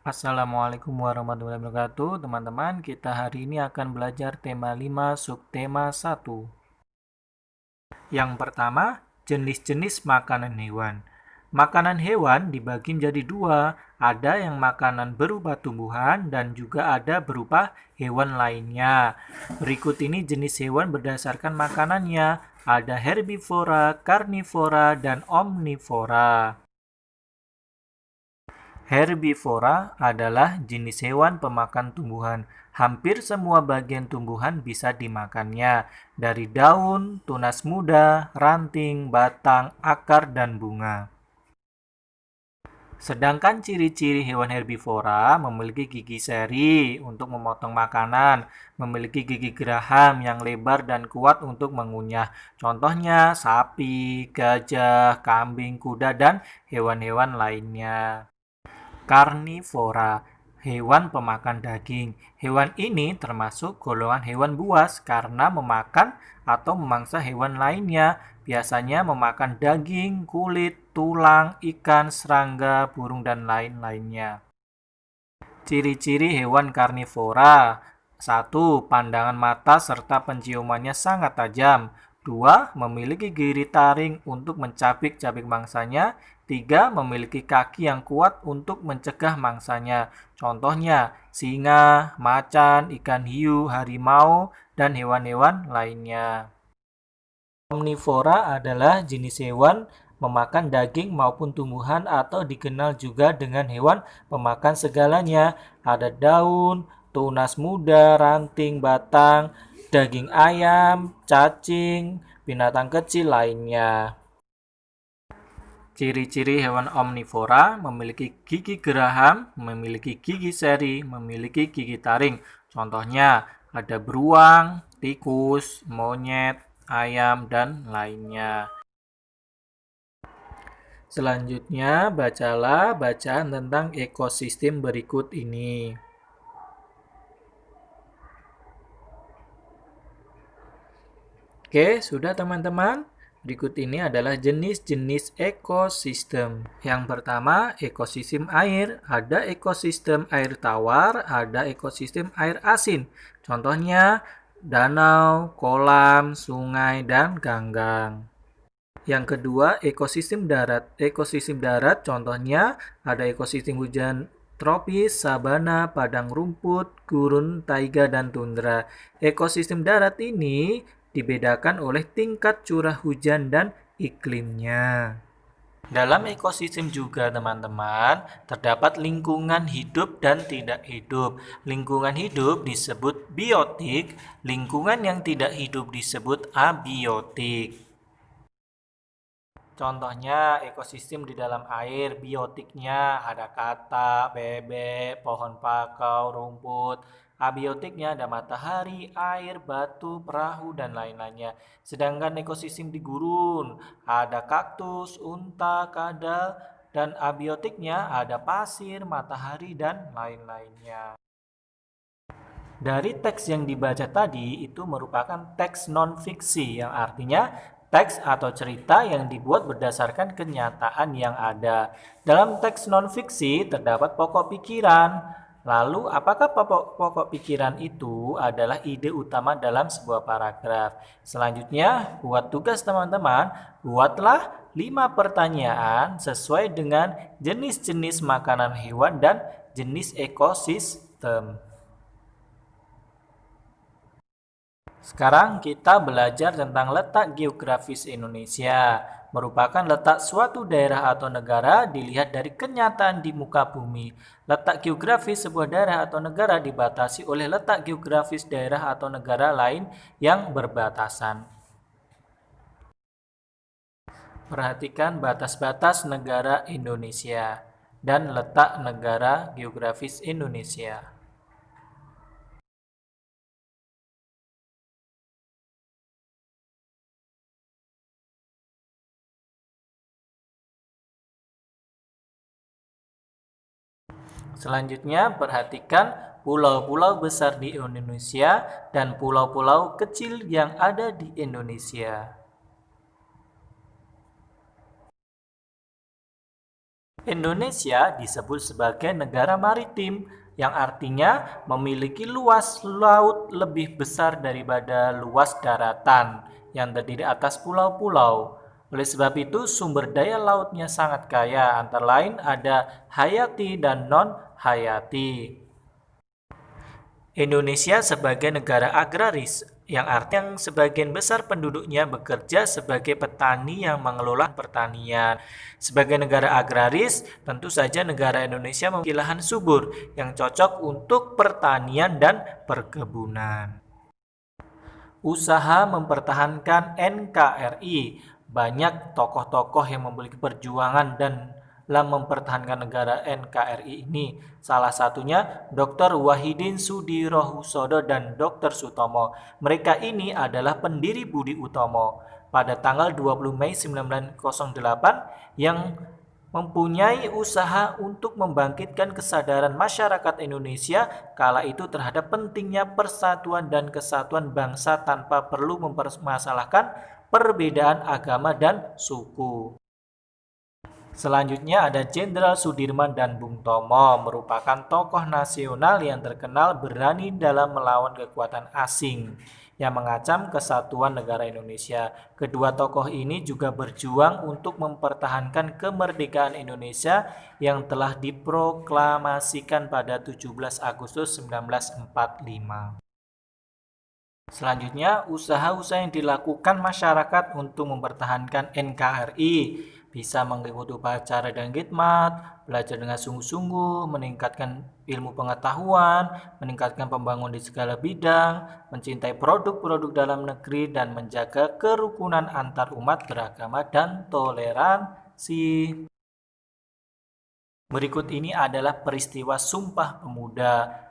Assalamualaikum warahmatullahi wabarakatuh. Teman-teman, kita hari ini akan belajar tema 5 subtema 1. Yang pertama, jenis-jenis makanan hewan. Makanan hewan dibagi menjadi dua. Ada yang makanan berupa tumbuhan dan juga ada berupa hewan lainnya. Berikut ini jenis hewan berdasarkan makanannya. Ada herbivora, karnivora, dan omnivora. Herbivora adalah jenis hewan pemakan tumbuhan. Hampir semua bagian tumbuhan bisa dimakannya, dari daun, tunas muda, ranting, batang, akar, dan bunga. Sedangkan ciri-ciri hewan herbivora memiliki gigi seri untuk memotong makanan, memiliki gigi geraham yang lebar dan kuat untuk mengunyah. Contohnya sapi, gajah, kambing, kuda, dan hewan-hewan lainnya. Karnivora, hewan pemakan daging. Hewan ini termasuk golongan hewan buas karena memakan atau memangsa hewan lainnya. Biasanya memakan daging, kulit, tulang, ikan, serangga, burung, dan lain-lainnya. Ciri-ciri hewan karnivora. 1. Pandangan mata serta penciumannya sangat tajam. 2. Memiliki gigi taring untuk mencabik-cabik mangsanya. 3. Memiliki kaki yang kuat untuk mencegah mangsanya. Contohnya, singa, macan, ikan hiu, harimau, dan hewan-hewan lainnya. Omnivora adalah jenis hewan memakan daging maupun tumbuhan atau dikenal juga dengan hewan pemakan segalanya. Ada daun, tunas muda, ranting, batang, daging ayam, cacing, binatang kecil lainnya. Ciri-ciri hewan omnivora memiliki gigi geraham, memiliki gigi seri, memiliki gigi taring. Contohnya ada beruang, tikus, monyet, ayam, dan lainnya. Selanjutnya, bacalah bacaan tentang ekosistem berikut ini. Oke, sudah teman-teman? Berikut ini adalah jenis-jenis ekosistem. Yang pertama, ekosistem air. Ada ekosistem air tawar, ada ekosistem air asin. Contohnya, danau, kolam, sungai, dan ganggang. Yang kedua, ekosistem darat. Ekosistem darat contohnya ada ekosistem hujan tropis, sabana, padang rumput, gurun, taiga, dan tundra. Ekosistem darat ini dibedakan oleh tingkat curah hujan dan iklimnya. Dalam ekosistem juga, teman-teman, terdapat lingkungan hidup dan tidak hidup. Lingkungan hidup disebut biotik, lingkungan yang tidak hidup disebut abiotik. Contohnya ekosistem di dalam air, biotiknya ada katak, bebek, pohon pakau, rumput. Abiotiknya ada matahari, air, batu, perahu, dan lain-lainnya. Sedangkan ekosistem di gurun ada kaktus, unta, kadal, dan abiotiknya ada pasir, matahari, dan lain-lainnya. Dari teks yang dibaca tadi itu merupakan teks non-fiksi yang artinya teks atau cerita yang dibuat berdasarkan kenyataan yang ada. Dalam teks non-fiksi terdapat pokok pikiran. Lalu, apakah pokok pikiran itu adalah ide utama dalam sebuah paragraf? Selanjutnya, buat tugas teman-teman, buatlah 5 pertanyaan sesuai dengan jenis-jenis makanan hewan dan jenis ekosistem. Sekarang kita belajar tentang letak geografis Indonesia. Merupakan letak suatu daerah atau negara dilihat dari kenyataan di muka bumi. Letak geografis sebuah daerah atau negara dibatasi oleh letak geografis daerah atau negara lain yang berbatasan. Perhatikan batas-batas negara Indonesia dan letak negara geografis Indonesia. Selanjutnya, perhatikan pulau-pulau besar di Indonesia dan pulau-pulau kecil yang ada di Indonesia. Indonesia disebut sebagai negara maritim, yang artinya memiliki luas laut lebih besar daripada luas daratan yang terdiri atas pulau-pulau. Oleh sebab itu, sumber daya lautnya sangat kaya, antara lain ada hayati dan non-hayati. Indonesia sebagai negara agraris, yang artinya sebagian besar penduduknya bekerja sebagai petani yang mengelola pertanian. Sebagai negara agraris, tentu saja negara Indonesia memiliki lahan subur yang cocok untuk pertanian dan perkebunan. Usaha mempertahankan NKRI. Banyak tokoh-tokoh yang memiliki perjuangan dan dalam mempertahankan negara NKRI ini. Salah satunya Dr. Wahidin Sudirohusodo dan Dr. Sutomo. Mereka ini adalah pendiri Budi Utomo. Pada tanggal 20 Mei 1908 yang mempunyai usaha untuk membangkitkan kesadaran masyarakat Indonesia kala itu terhadap pentingnya persatuan dan kesatuan bangsa tanpa perlu mempermasalahkan perbedaan agama dan suku. Selanjutnya ada Jenderal Sudirman dan Bung Tomo, merupakan tokoh nasional yang terkenal berani dalam melawan kekuatan asing yang mengacam kesatuan negara Indonesia. Kedua tokoh ini juga berjuang untuk mempertahankan kemerdekaan Indonesia yang telah diproklamasikan pada 17 Agustus 1945. Selanjutnya, usaha-usaha yang dilakukan masyarakat untuk mempertahankan NKRI bisa mengikuti upacara dan khidmat, belajar dengan sungguh-sungguh, meningkatkan ilmu pengetahuan, meningkatkan pembangunan di segala bidang, mencintai produk-produk dalam negeri, dan menjaga kerukunan antar umat beragama dan toleransi. Berikut ini adalah peristiwa Sumpah Pemuda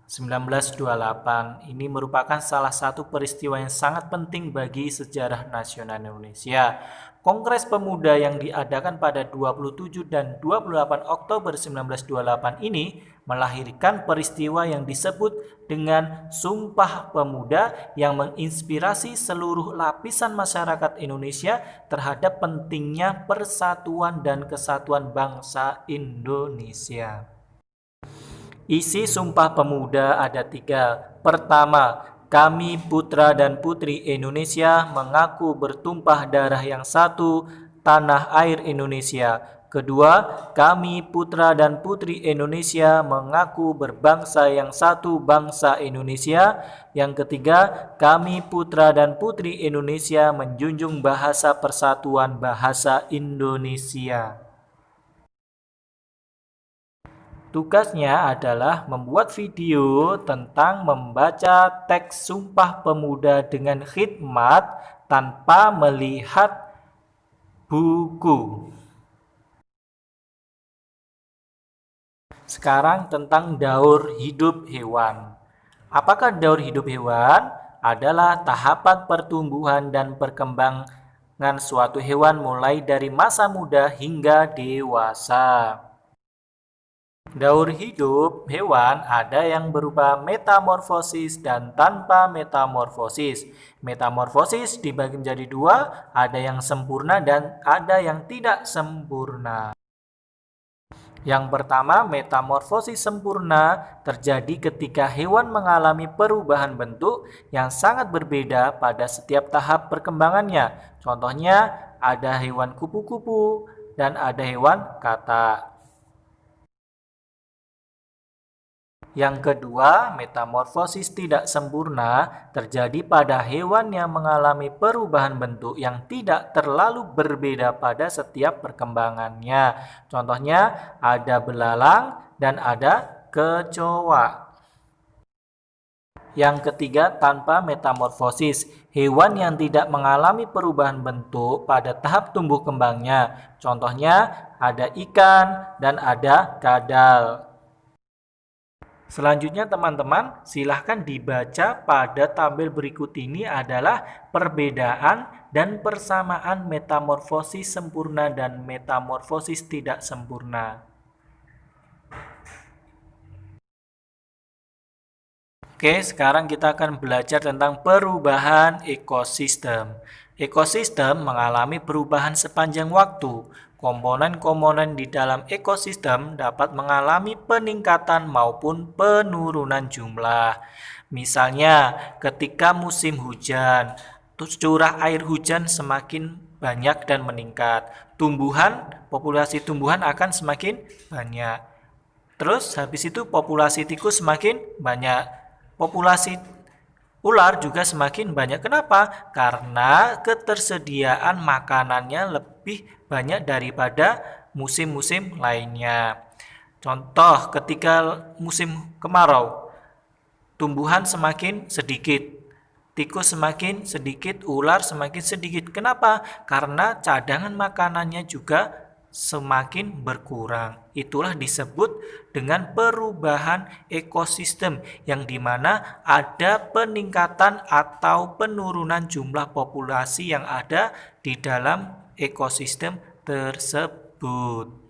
1928. Ini merupakan salah satu peristiwa yang sangat penting bagi sejarah nasional Indonesia. Kongres Pemuda yang diadakan pada 27 dan 28 Oktober 1928 ini melahirkan peristiwa yang disebut dengan Sumpah Pemuda yang menginspirasi seluruh lapisan masyarakat Indonesia terhadap pentingnya persatuan dan kesatuan bangsa Indonesia. Isi Sumpah Pemuda ada 3. Pertama, kami putra dan putri Indonesia mengaku bertumpah darah yang satu, tanah air Indonesia. Kedua, kami putra dan putri Indonesia mengaku berbangsa yang satu, bangsa Indonesia. Yang ketiga, kami putra dan putri Indonesia menjunjung bahasa persatuan, bahasa Indonesia. Tugasnya adalah membuat video tentang membaca teks Sumpah Pemuda dengan khidmat tanpa melihat buku. Sekarang tentang daur hidup hewan. Apakah daur hidup hewan? Adalah tahapan pertumbuhan dan perkembangan suatu hewan mulai dari masa muda hingga dewasa. Daur hidup hewan ada yang berupa metamorfosis dan tanpa metamorfosis. Metamorfosis dibagi menjadi 2, ada yang sempurna dan ada yang tidak sempurna. Yang pertama, metamorfosis sempurna terjadi ketika hewan mengalami perubahan bentuk yang sangat berbeda pada setiap tahap perkembangannya. Contohnya, ada hewan kupu-kupu dan ada hewan katak. Yang kedua, metamorfosis tidak sempurna terjadi pada hewan yang mengalami perubahan bentuk yang tidak terlalu berbeda pada setiap perkembangannya. Contohnya, ada belalang dan ada kecoa. Yang ketiga, tanpa metamorfosis, hewan yang tidak mengalami perubahan bentuk pada tahap tumbuh kembangnya. Contohnya, ada ikan dan ada kadal. Selanjutnya teman-teman, silahkan dibaca pada tabel berikut ini adalah perbedaan dan persamaan metamorfosis sempurna dan metamorfosis tidak sempurna. Oke, sekarang kita akan belajar tentang perubahan ekosistem. Ekosistem mengalami perubahan sepanjang waktu. komponen-komponen di dalam ekosistem dapat mengalami peningkatan maupun penurunan jumlah. Misalnya, ketika musim hujan, curah air hujan semakin banyak dan meningkat. Populasi tumbuhan akan semakin banyak. Terus habis itu populasi tikus semakin banyak. Populasi ular juga semakin banyak. Kenapa? Karena ketersediaan makanannya lebih banyak daripada musim-musim lainnya. Contoh, ketika musim kemarau, tumbuhan semakin sedikit, tikus semakin sedikit, ular semakin sedikit. Kenapa? Karena cadangan makanannya juga semakin berkurang. Itulah disebut dengan perubahan ekosistem, yang dimana ada peningkatan atau penurunan jumlah populasi yang ada di dalam ekosistem tersebut.